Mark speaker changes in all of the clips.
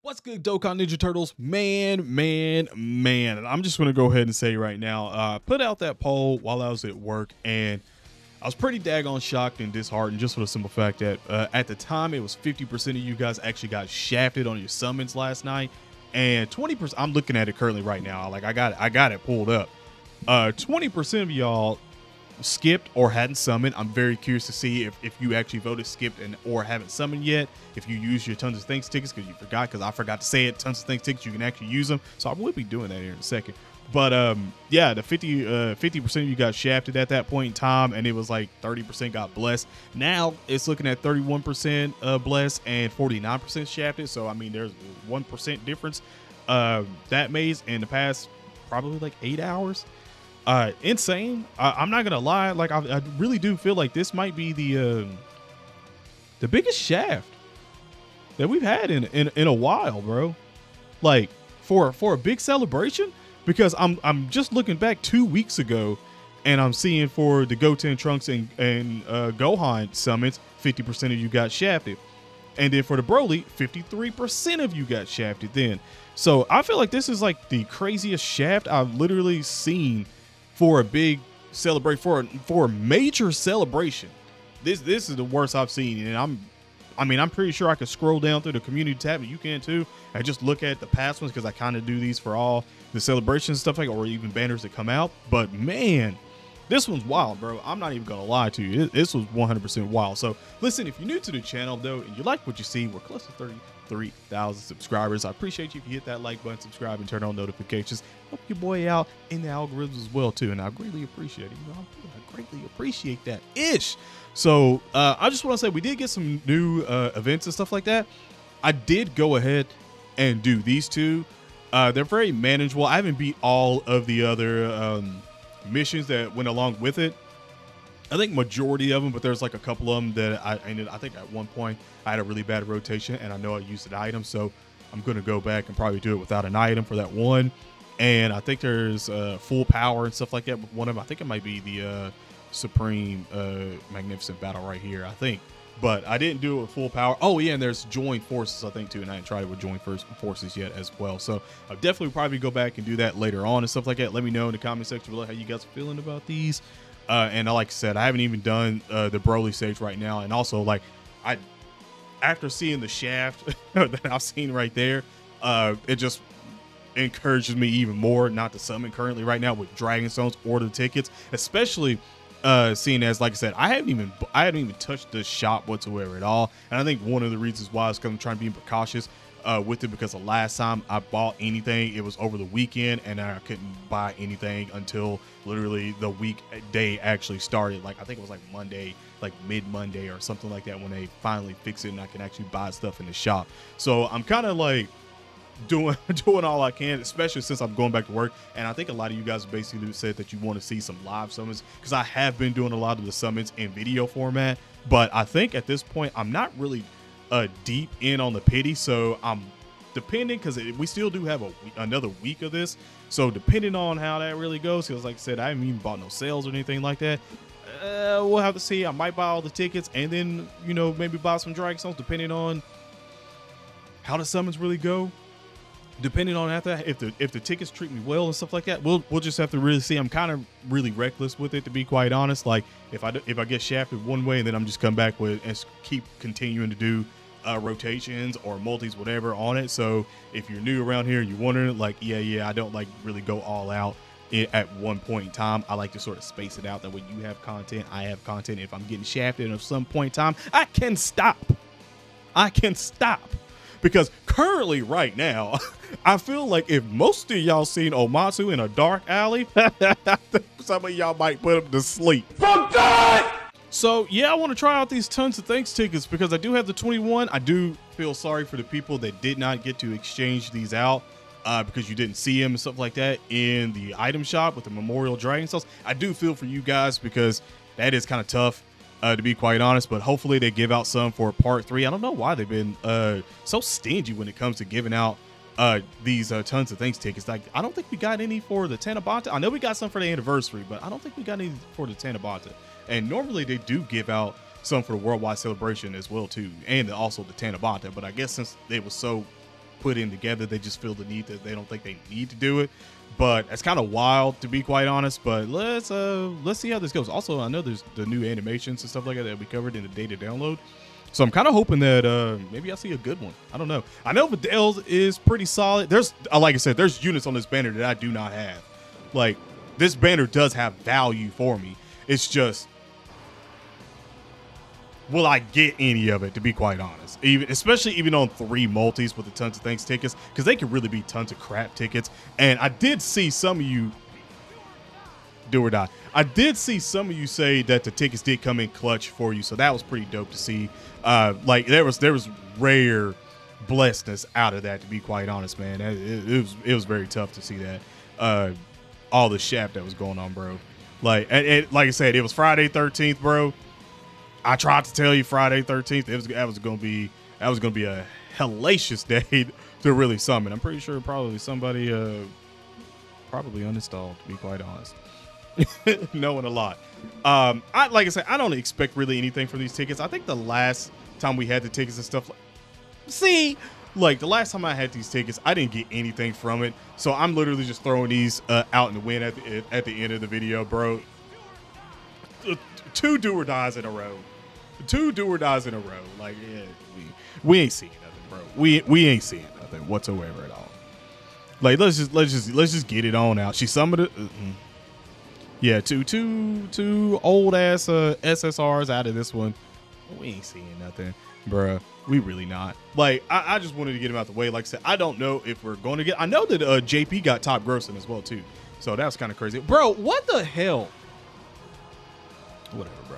Speaker 1: What's good, Dokkan Ninja Turtles? Man. And I'm just going to go ahead and say right now, put out that poll while I was at work, and I was pretty daggone shocked and disheartened just for the simple fact that at the time, it was 50% of you guys actually got shafted on your summons last night, and 20%, I'm looking at it currently right now, like I got it pulled up. 20% of y'all skipped or hadn't summoned. I'm very curious to see if you actually voted skipped and or haven't summoned yet, if you use your tons of thanks tickets because you forgot, because I forgot to say it, tons of thanks tickets, you can actually use them. So I will be doing that here in a second. But yeah, the 50% of you got shafted at that point in time, and it was like 30% got blessed. Now it's looking at 31% blessed and 49% shafted. So I mean, there's 1% difference that maze in the past probably like 8 hours. Insane. I'm not gonna lie, like I really do feel like this might be the biggest shaft that we've had in a while, bro. Like for a big celebration, because I'm just looking back 2 weeks ago, and I'm seeing for the Goten, Trunks, and Gohan summons, 50% of you got shafted, and then for the Broly, 53% of you got shafted. Then, so I feel like this is like the craziest shaft I've literally seen for a big celebration, for a major celebration. This is the worst I've seen, and I'm pretty sure I could scroll down through the community tab, and you can too, and just look at the past ones, because I kind of do these for all the celebrations and stuff like, or even banners that come out. But man, this one's wild, bro. I'm not even gonna lie to you. This was 100% wild. So listen, if you're new to the channel though, and you like what you see, we're close to 33,000 subscribers. I appreciate you if you hit that like button, subscribe, and turn on notifications. Help your boy out in the algorithms as well too, and I greatly appreciate it. You know, I greatly appreciate that ish. So I just want to say we did get some new events and stuff like that. I did go ahead and do these two. They're very manageable. I haven't beat all of the other missions that went along with it. I think majority of them, but there's like a couple of them that I think at one point I had a really bad rotation, and I know I used an item, so I'm going to go back and probably do it without an item for that one. And I think there's full power and stuff like that with one of them. I think it might be the Supreme Magnificent Battle right here, I think. But I didn't do it with full power. Oh yeah, and there's joined forces, I think, too, and I haven't tried it with joined forces yet as well. So I'll definitely probably go back and do that later on and stuff like that. Let me know in the comment section below how you guys are feeling about these. And like I said, I haven't even done the Broly stage right now, and also like after seeing the shaft that I've seen right there, it just encourages me even more not to summon currently right now with Dragon Stones or the tickets, especially seeing as, like I said, I haven't even touched the shop whatsoever at all. And I think one of the reasons why is because I'm trying to be precautious with it, because the last time I bought anything, it was over the weekend, and I couldn't buy anything until literally the weekday actually started. Like I think it was like Monday, like mid-Monday or something like that, when they finally fix it and I can actually buy stuff in the shop. So I'm kind of like doing all I can, especially since I'm going back to work. And I think a lot of you guys basically said that you want to see some live summons, because I have been doing a lot of the summons in video format, but I think at this point I'm not really deep in on the pity. So I'm depending, because we still do have another week of this, so depending on how that really goes, because like I said, I haven't even bought no sales or anything like that. We'll have to see. I might buy all the tickets and then, you know, maybe buy some Dragon Stones, depending on how the summons really go. Depending on after, if the tickets treat me well and stuff like that, we'll just have to really see. I'm kind of really reckless with it, to be quite honest. Like if I get shafted one way, and then I'm just come back with and keep continuing to do rotations or multis, whatever on it. So if you're new around here, you're wondering, like, yeah, I don't like really go all out at one point in time. I like to sort of space it out. That way you have content, I have content. If I'm getting shafted at some point in time, I can stop. Because currently, right now, I feel like if most of y'all seen Omatsu in a dark alley, some of y'all might put him to sleep. For God! So yeah, I want to try out these tons of thanks tickets, because I do have the 21. I do feel sorry for the people that did not get to exchange these out because you didn't see them and stuff like that in the item shop with the Memorial Dragon Cells. I do feel for you guys, because that is kind of tough. To be quite honest, but hopefully they give out some for part 3. I don't know why they've been so stingy when it comes to giving out these tons of thanks tickets. Like I don't think we got any for the Tanabata. I know we got some for the anniversary, but I don't think we got any for the Tanabata. And normally they do give out some for the worldwide celebration as well too, and also the Tanabata. But I guess since they was so put in together. They just feel the need that they don't think they need to do it. But it's kind of wild, to be quite honest. But let's see how this goes. Also, I know there's the new animations and stuff like that we covered in the data download. So I'm kind of hoping that maybe I'll see a good one. I don't know. I know Vidal's is pretty solid. There's, like I said, there's units on this banner that I do not have. Like, this banner does have value for me. It's just, will I get any of it, to be quite honest? Especially even on 3 multis with the tons of things tickets, because they could really be tons of crap tickets. And I did see some of you do or die. I did see some of you say that the tickets did come in clutch for you, so that was pretty dope to see. Like there was rare blessedness out of that, to be quite honest, man. It was very tough to see that. All the shaft that was going on, bro. Like, and like I said, it was Friday 13th, bro. I tried to tell you Friday 13th. That was gonna be a hellacious day to really summon. I'm pretty sure probably somebody probably uninstalled, to be quite honest. Knowing a lot. Like I said, I don't expect really anything from these tickets. I think the last time we had the tickets and stuff, like the last time I had these tickets, I didn't get anything from it. So I'm literally just throwing these out in the wind at the end of the video, bro. 2 do or dies in a row. 2 do or dies in a row. Like, yeah, we ain't seeing nothing, bro. We ain't seeing nothing whatsoever at all. Like, let's just get it on out. She summoned it. Yeah, two old ass SSRs out of this one. We ain't seeing nothing, bruh. We really not. Like, I just wanted to get him out the way. Like I said, I don't know if we're going to get. I know that JP got top grossing as well too, so that was kind of crazy, bro. What the hell? Whatever, bro.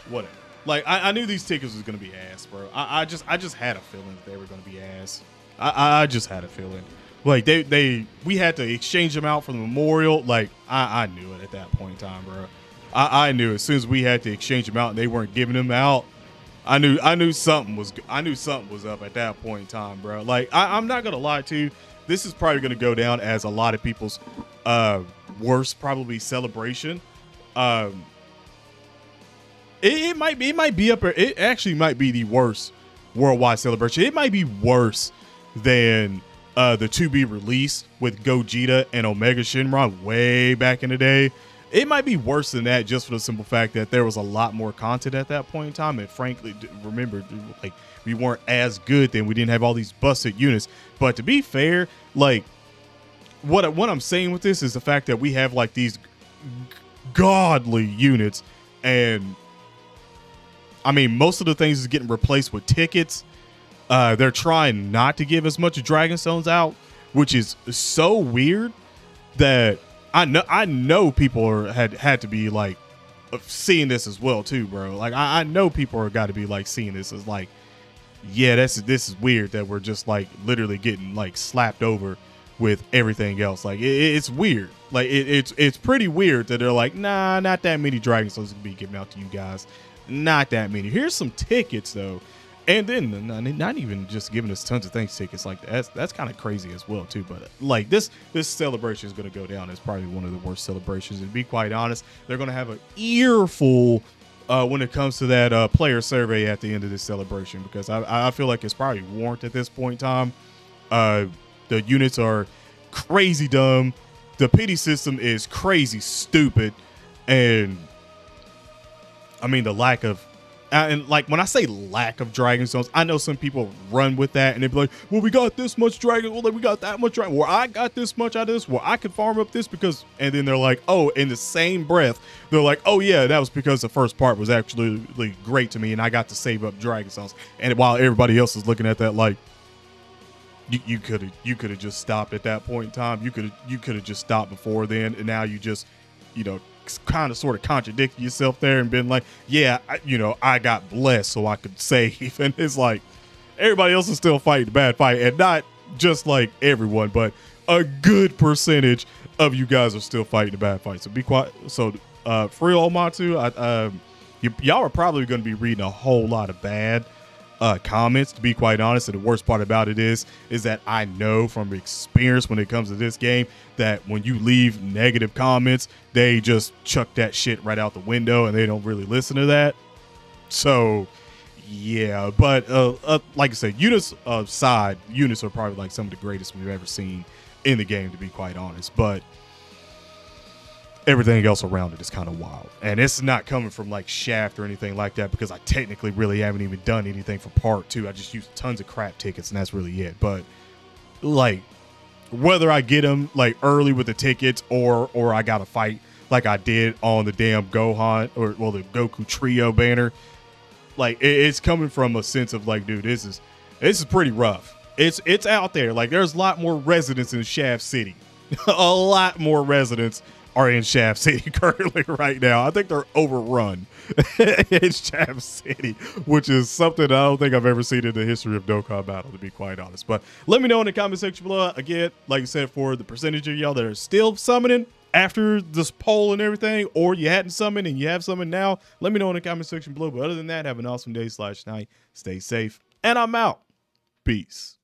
Speaker 1: Whatever. Like, I knew these tickets was gonna be ass, bro. I just had a feeling that they were gonna be ass. I just had a feeling. Like, we had to exchange them out for the memorial. Like, I knew it at that point in time, bro. I knew as soon as we had to exchange them out and they weren't giving them out, I knew something was up at that point in time, bro. Like, I'm not gonna lie to you. This is probably gonna go down as a lot of people's worst probably celebration. It might be up there. It actually might be the worst worldwide celebration. It might be worse than the to be released with Gogeta and Omega Shenron way back in the day. It might be worse than that, just for the simple fact that there was a lot more content at that point in time. And frankly, remember, like, we weren't as good then. We didn't have all these busted units. But to be fair, like, what I'm saying with this is the fact that we have like these godly units, and I mean, most of the things is getting replaced with tickets. They're trying not to give as much Dragon Stones out, which is so weird that I know people had to be like seeing this as well too, bro. Like, I know people are got to be like seeing this as like, yeah, this is weird that we're just like literally getting like slapped over with everything else. Like, it's weird. Like, it's pretty weird that they're like, nah, not that many Dragon Stones to be given out to you guys. Not that many. Here's some tickets though. And then not even just giving us tons of things tickets. Like, that's kind of crazy as well too. But like, this celebration is going to go down as probably one of the worst celebrations. And to be quite honest, they're going to have an earful when it comes to that player survey at the end of this celebration, because I feel like it's probably warranted at this point in time. The units are crazy dumb. The pity system is crazy stupid. And I mean, the lack of, and like, when I say lack of Dragon Stones, I know some people run with that and they'd be like, well, we got this much Dragon, well, we got that much Dragon, well, I got this much out of this, well, I could farm up this because, and then they're like, oh, in the same breath, they're like, oh yeah, that was because the first part was actually great to me and I got to save up Dragon Stones. And while everybody else is looking at that like, you could have just stopped at that point in time. You could have just stopped before then, and now you just, kind of sort of contradict yourself there and been like, yeah, I got blessed so I could save. And it's like, everybody else is still fighting the bad fight, and not just like everyone, but a good percentage of you guys are still fighting the bad fight. So be quiet. So for real, Omatu, y'all are probably going to be reading a whole lot of bad comments, to be quite honest. And the worst part about it is that I know from experience when it comes to this game that when you leave negative comments, they just chuck that shit right out the window and they don't really listen to that. So Yeah, but like I said, units aside, units are probably like some of the greatest we've ever seen in the game, to be quite honest. But everything else around it is kind of wild, and it's not coming from like Shaft or anything like that, because I technically really haven't even done anything for part 2. I just used tons of crap tickets, and that's really it. But like, whether I get them like early with the tickets or I got to fight like I did on the damn Gohan or the Goku trio banner, like it's coming from a sense of like, dude, this is pretty rough. It's out there. Like, there's a lot more residents in Shaft City. A lot more residents are in Shaft City currently right now. I think they're overrun in Shaft City, which is something I don't think I've ever seen in the history of Dokkan Battle, to be quite honest. But let me know in the comment section below. Again, like I said, for the percentage of y'all that are still summoning after this poll and everything, or you hadn't summoned and you have summoned now, let me know in the comment section below. But other than that, have an awesome day / night. Stay safe, and I'm out. Peace.